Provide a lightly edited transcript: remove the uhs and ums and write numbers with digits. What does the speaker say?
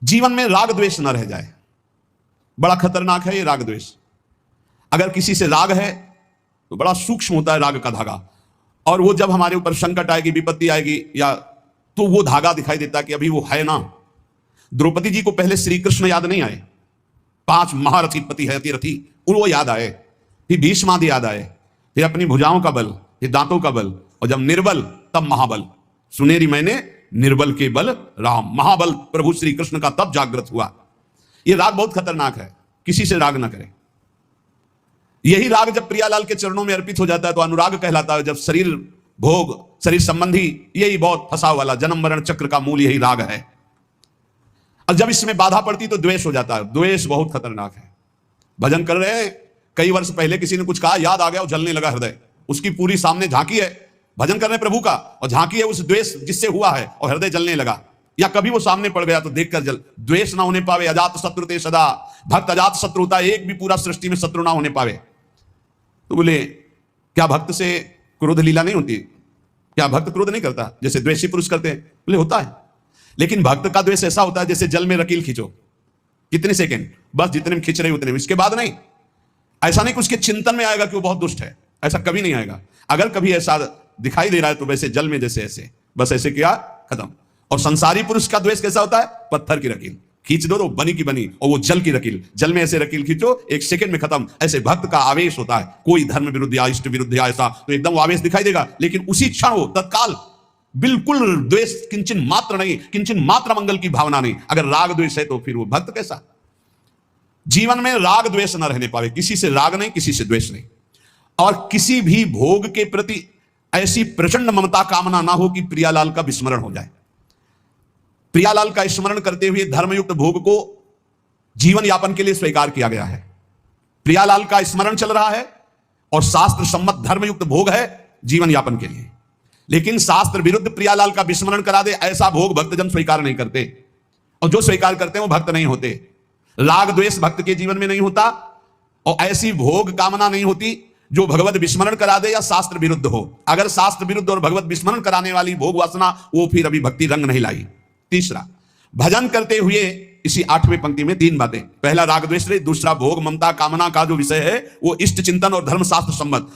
जीवन में राग द्वेष न रह जाए। बड़ा खतरनाक है ये राग द्वेष। अगर किसी से राग है तो बड़ा सूक्ष्म होता है राग का धागा, और वो जब हमारे ऊपर संकट आएगी, विपत्ति आएगी, या तो वो धागा दिखाई देता है कि अभी वो है ना। द्रौपदी जी को पहले श्री कृष्ण याद नहीं आए, 5 महारथी पति है रथी, वो याद आए, फिर भीष्मादि याद आए, फिर अपनी भुजाओं का बल, फिर दांतों का बल, और जब निर्बल तब महाबल। सुनेरी मैंने निर्बल के बल राम, महाबल प्रभु श्री कृष्ण का तब जागृत हुआ। यह राग बहुत खतरनाक है, किसी से राग ना करें। यही राग जब प्रियालाल के चरणों में अर्पित हो जाता है तो अनुराग कहलाता है। जब शरीर भोग, शरीर संबंधी, यही बहुत फंसा वाला जन्म मरण चक्र का मूल यही राग है। और जब इसमें बाधा पड़ती तो द्वेष हो जाता है। द्वेष बहुत खतरनाक है। भजन कर रहे हैं, कई वर्ष पहले किसी ने कुछ कहा, याद आ गया और जलने लगा हृदय, उसकी पूरी सामने झांकी है, भजन कर रहे प्रभु का, और झांकी है उस द्वेष जिससे हुआ है, और हृदय जलने लगा। या कभी वो सामने पड़ गया तो देखकर जल। द्वेष ना होने पावे अजात शत्रु ते सदा, भक्त अजात शत्रु होता है, एक भी पूरा सृष्टि में शत्रु ना होने पावे। तो बोले क्या भक्त से क्रोध लीला नहीं होती? क्या भक्त क्रोध नहीं करता जैसे द्वेषी पुरुष करते हैं? बोले होता है, लेकिन भक्त का द्वेष ऐसा होता है जैसे जल में रकील खींचो, कितने सेकंड, बस जितने में खींच रहे उतने में, इसके बाद नहीं। ऐसा नहीं कि उसके चिंतन में आएगा कि वो बहुत दुष्ट है, ऐसा कभी नहीं आएगा। अगर कभी ऐसा दिखाई दे रहा है तो वैसे जल में जैसे ऐसे, बस ऐसे किया, खत्म। और संसारी पुरुष का द्वेष कैसा होता है? पत्थर की रकील खींच दो तो बनी की बनी, और वो जल की रकील, जल में ऐसे रकील खींचो, एक सेकंड में खत्म। ऐसे भक्त का आवेश होता है, कोई धर्म विरुद्ध या इष्ट विरुद्ध या ऐसा तो एकदम वो आवेश दिखाई देगा, लेकिन उसी क्षण हो तत्काल बिल्कुल द्वेष, किंचन मात्र नहीं, किंचन मात्र मंगल की भावना नहीं। अगर राग द्वेष है तो फिर वो भक्त कैसा? जीवन में राग द्वेष न रहने पावे, किसी से राग नहीं, किसी से द्वेष नहीं, और किसी भी भोग के प्रति ऐसी प्रचंड ममता कामना ना हो कि प्रियालाल का विस्मरण हो जाए। प्रियालाल का स्मरण करते हुए धर्मयुक्त भोग को जीवन यापन के लिए स्वीकार किया गया है। प्रियालाल का स्मरण चल रहा है और शास्त्र सम्मत धर्मयुक्त भोग है जीवन यापन के लिए, लेकिन शास्त्र विरुद्ध प्रियालाल का विस्मरण करा दे ऐसा भोग भक्तजन स्वीकार नहीं करते, और जो स्वीकार करते हैं वो भक्त नहीं होते। राग द्वेष भक्त के जीवन में नहीं होता, और ऐसी भोग कामना नहीं होती जो भगवत विस्मरण करा दे या शास्त्र विरुद्ध हो। अगर शास्त्र विरुद्ध और भगवत विस्मरण कराने वाली भोग वासना, वो फिर अभी भक्ति रंग नहीं लाई। तीसरा, भजन करते हुए इसी 8वें पंक्ति में 3 बातें। पहला राग द्वेष, दूसरा भोग ममता कामना का जो विषय है वो इष्ट चिंतन और धर्म शास्त्र सम्मत।